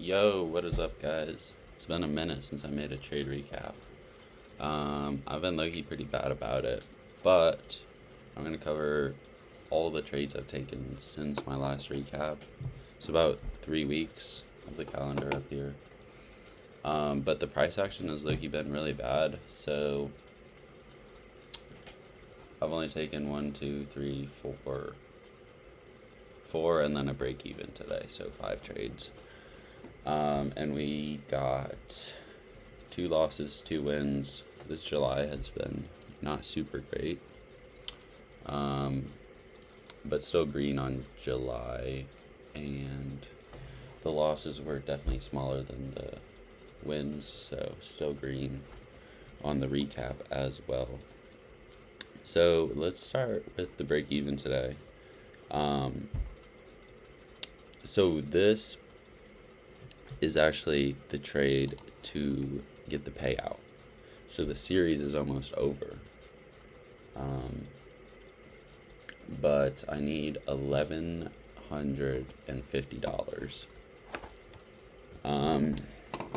Yo, what is up, guys? It's been a minute since I made a trade recap. I've been low-key pretty bad about it, but I'm gonna cover all the trades I've taken since my last recap. It's about 3 weeks of the calendar up here. But the price action has low-key been really bad, so I've only taken 4, and then a break even today, so 5 trades. And we got 2 losses, 2 wins. This July has been not super great, but still green on July, and the losses were definitely smaller than the wins, so still green on the recap as well. So let's start with the break even today. So this is actually the trade to get the payout. So the series is almost over. But I need $1,150. And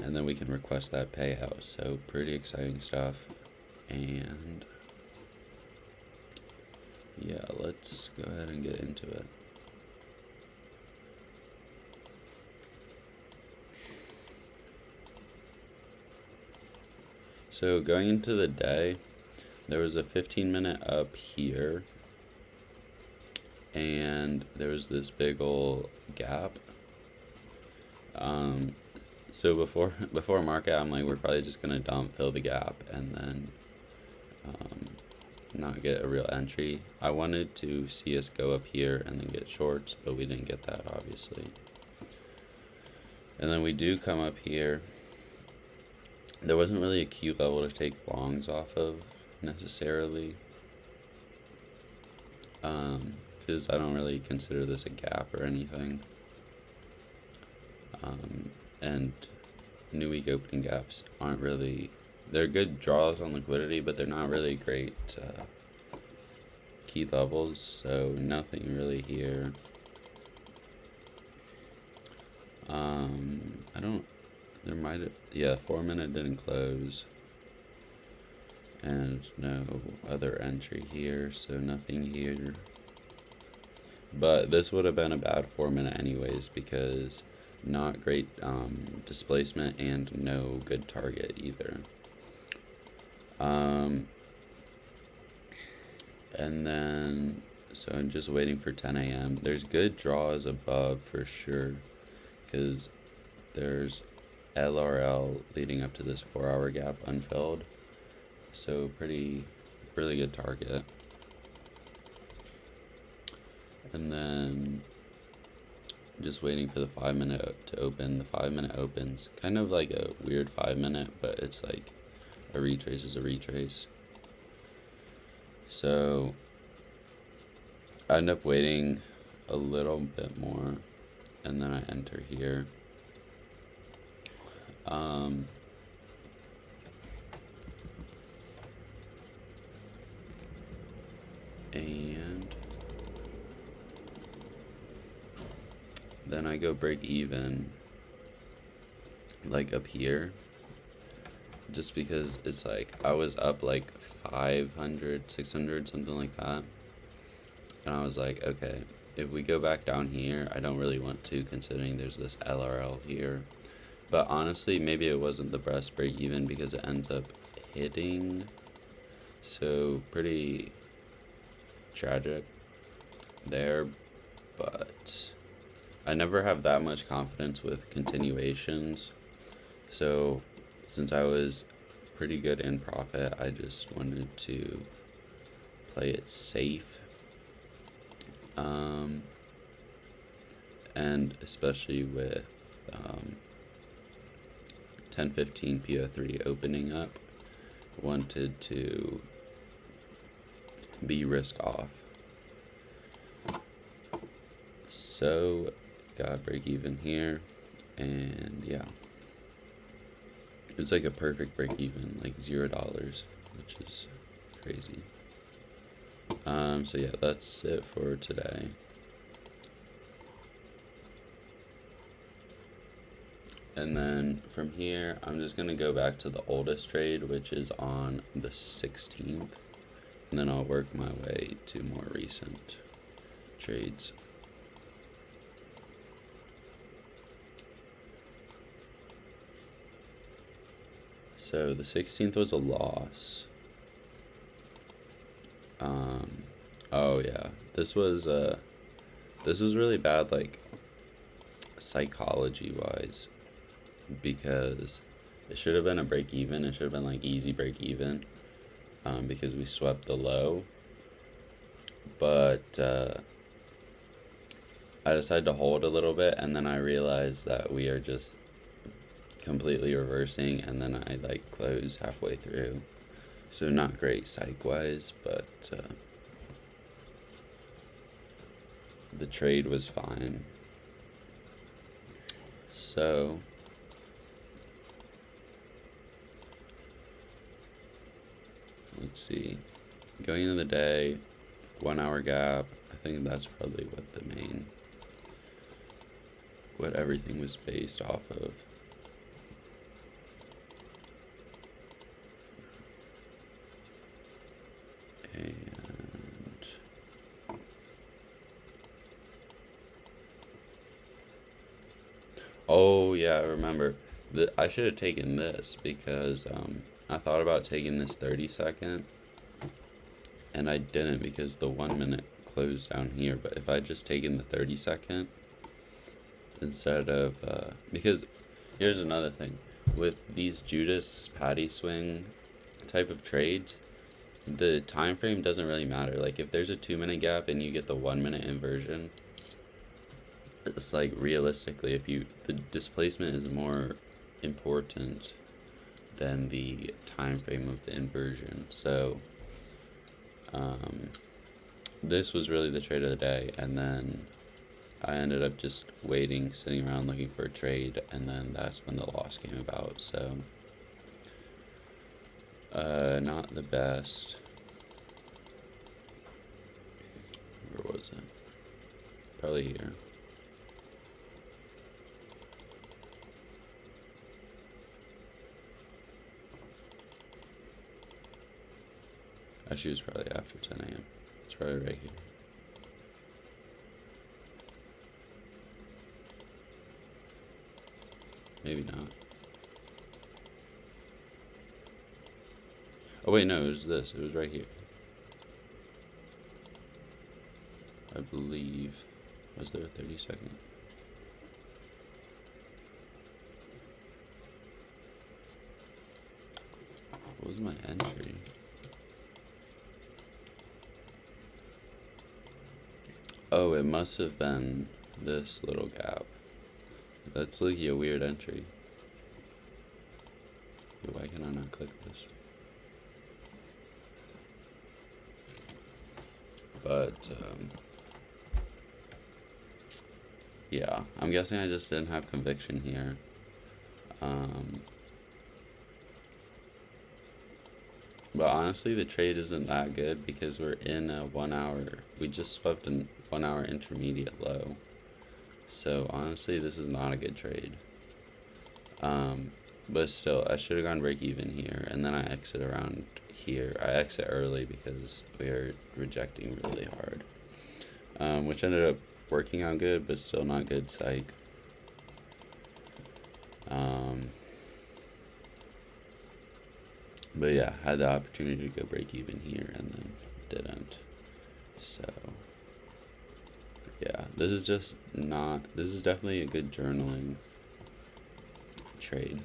then we can request that payout. So pretty exciting stuff. And yeah, let's go ahead and get into it. So going into the day, there was a 15-minute up here, and there was this big ol' gap. So before market, I'm like, we're probably just gonna dump, fill the gap, and then not get a real entry. I wanted to see us go up here and then get shorts, but we didn't get that, obviously. And then we do come up here. There wasn't really a key level to take longs off of necessarily, because I don't really consider this a gap or anything. And new week opening gaps aren't really, they're good draws on liquidity, but they're not really great key levels, so nothing really here. There might have, yeah, 4-minute didn't close, and no other entry here, so nothing here. But this would have been a bad 4-minute anyways, because not great displacement and no good target either. And then, so I'm just waiting for 10 a.m. There's good draws above for sure, because there's LRL leading up to this 4-hour gap unfilled, so really good target. And then just waiting for the 5-minute to open. The 5-minute opens kind of like a weird 5-minute, but it's like a retrace is a retrace. So I end up waiting a little bit more, and then I enter here. And then I go break even, like up here, just because it's like I was up like 500, 600, something like that. And I was like, okay, if we go back down here, I don't really want to, considering there's this LRL here. But honestly, maybe it wasn't the best break even because it ends up hitting. So pretty tragic there, but I never have that much confidence with continuations. So since I was pretty good in profit, I just wanted to play it safe. And especially with 10:15 PO3 opening up, wanted to be risk off. So got break even here, and yeah, it was like a perfect break even, like $0, which is crazy. So yeah, that's it for today. And then from here, I'm just going to go back to the oldest trade, which is on the 16th. And then I'll work my way to more recent trades. So the 16th was a loss. Oh yeah, this was really bad, like psychology wise, because it should have been a break even. It should have been like easy break even, because we swept the low. But I decided to hold a little bit, and then I realized that we are just completely reversing, and then I like closed halfway through. So not great psych wise, but the trade was fine. So let's see, going into the day, 1 hour gap. I think that's probably what everything was based off of. And oh yeah, I remember. I should have taken this because I thought about taking this 30-second, and I didn't because the 1 minute closed down here. But if I just taken the 30-second instead of because here's another thing with these Judas patty swing type of trades, the time frame doesn't really matter. Like if there's a 2-minute gap and you get the 1 minute inversion, it's like realistically, if the displacement is more important than the time frame of the inversion. So this was really the trade of the day, and then I ended up just waiting, sitting around looking for a trade, and then that's when the loss came about. So not the best. Where was it? Probably here. Actually, it was probably after 10 a.m. It's probably right here. Maybe not. Oh wait, no, it was this. It was right here. I believe. Was there a 30-second? What was my entry? Oh, it must have been this little gap. That's like a weird entry. Why can I not click this? But yeah, I'm guessing I just didn't have conviction here. But honestly, the trade isn't that good because we're in a 1 hour. We just swept a 1 hour intermediate low. So honestly, this is not a good trade. But still, I should have gone break even here, and then I exit around here. I exit early because we are rejecting really hard, which ended up working out good, but still not good psych. But yeah, had the opportunity to go break even here and then didn't. So yeah, this is definitely a good journaling trade.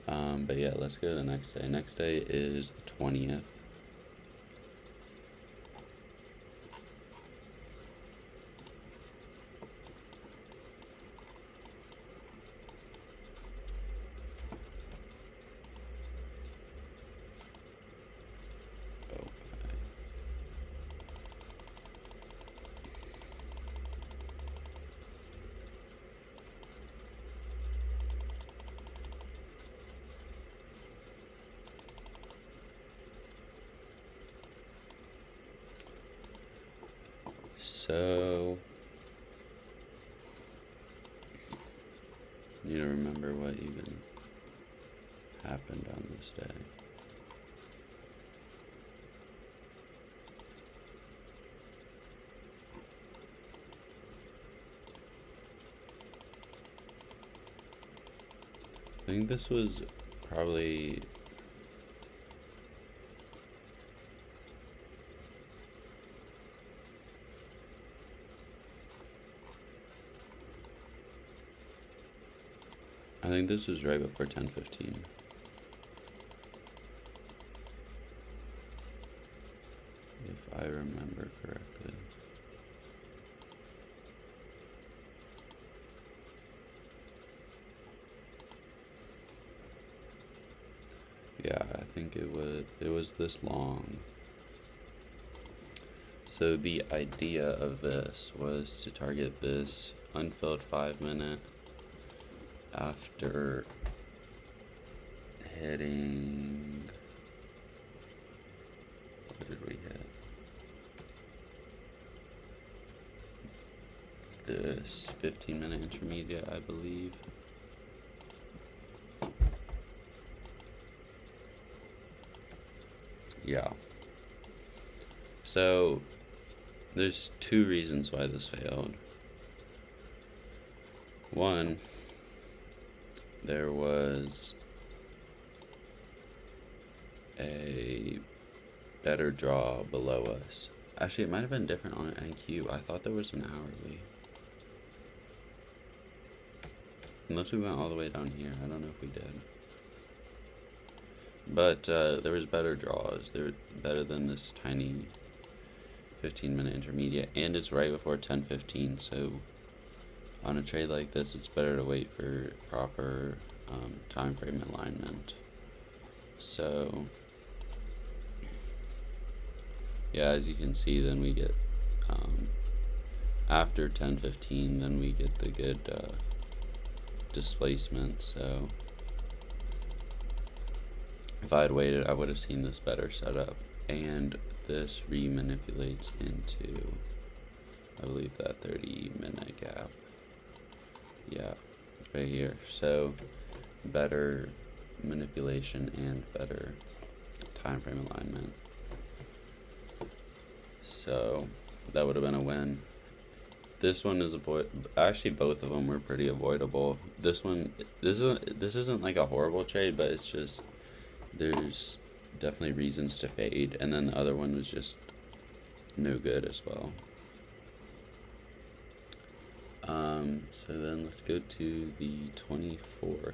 But yeah, let's go to the next day. Next day is the 20th. So Need to remember what even happened on this day. I think this was probably right before 10:15. If I remember correctly. Yeah, I think it was this long. So the idea of this was to target this unfilled 5-minute after hitting, what did we hit? This 15-minute intermediate, I believe. Yeah. So there's two reasons why this failed. One, there was a better draw below us. Actually, it might have been different on NQ. I thought there was an hourly. Unless we went all the way down here. I don't know if we did. But there was better draws. They were better than this tiny 15-minute intermediate. And it's right before 10:15, so on a trade like this, it's better to wait for proper time frame alignment. So yeah, as you can see, then we get after 10:15, then we get the good displacement. So if I had waited, I would have seen this better setup, and this remanipulates into, I believe, that 30-minute gap. Yeah, right here. So better manipulation and better time frame alignment. So that would have been a win. This one is actually both of them were pretty avoidable. This isn't like a horrible trade, but it's just there's definitely reasons to fade, and then the other one was just no good as well. So then let's go to the 24th.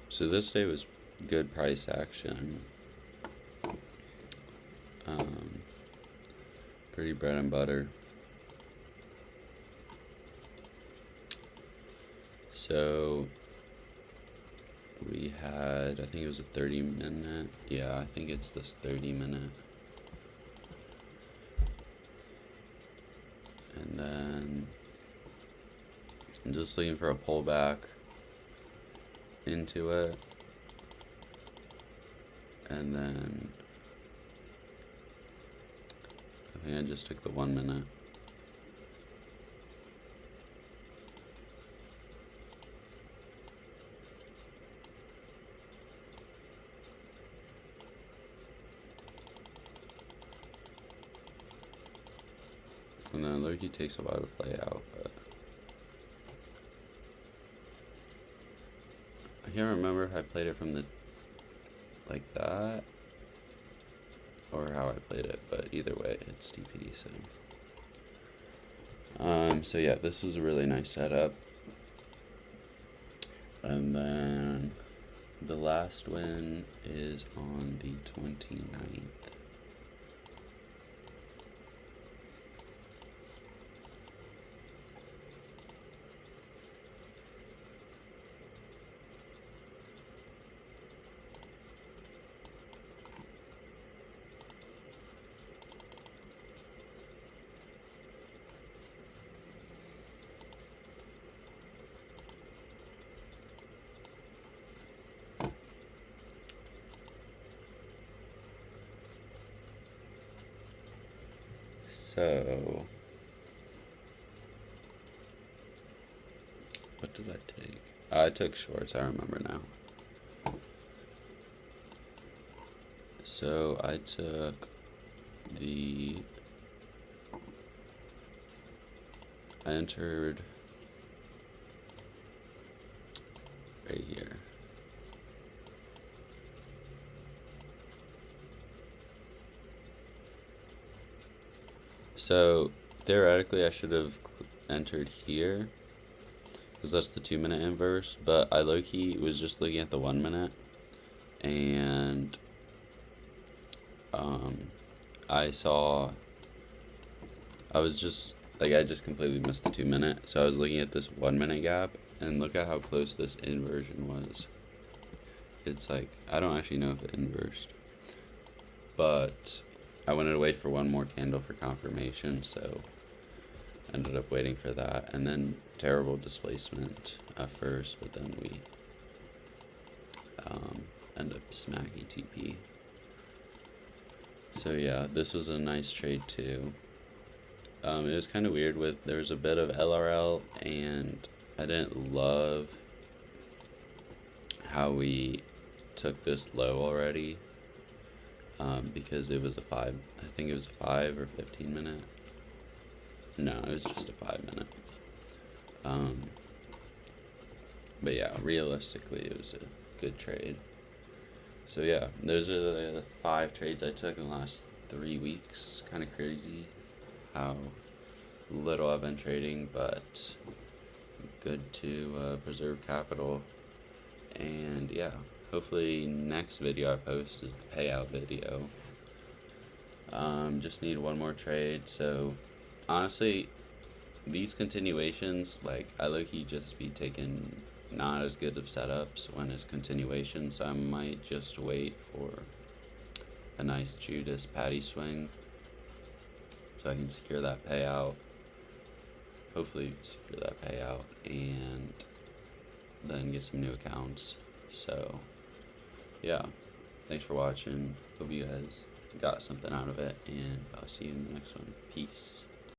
So this day was good price action. Pretty bread and butter. So we had, I think it was a 30-minute. Yeah, I think it's this 30-minute. And then I'm just looking for a pullback into it, and then I think I just took the 1 minute. And then Loki takes a while to play out, but I can't remember if I played it from the like that or how I played it, but either way it's TP. So yeah, this was a really nice setup. And then the last win is on the 29th. So, what did I take? I took shorts, I remember now. So I took I entered right here. So theoretically I should have entered here because that's the 2-minute inverse, but I low-key was just looking at the 1 minute, and I just completely missed the 2 minute, so I was looking at this 1 minute gap, and look at how close this inversion was. It's like, I don't actually know if it inversed, but I wanted to wait for one more candle for confirmation, so ended up waiting for that, and then terrible displacement at first, but then we end up smacking TP. So yeah, this was a nice trade too. It was kind of weird there was a bit of LRL, and I didn't love how we took this low already, because it was I think it was a 5 or 15 minute. No, it was just a 5 minute. But yeah, realistically, it was a good trade. So yeah, those are the 5 trades I took in the last 3 weeks. Kind of crazy how little I've been trading, but good to preserve capital. And yeah, hopefully next video I post is the payout video. Just need one more trade. So honestly, these continuations, like, I low-key just be taking not as good of setups when it's continuation, so I might just wait for a nice Judas patty swing so I can secure that payout, hopefully secure that payout, and then get some new accounts. So yeah, thanks for watching. Hope you guys got something out of it, and I'll see you in the next one. Peace.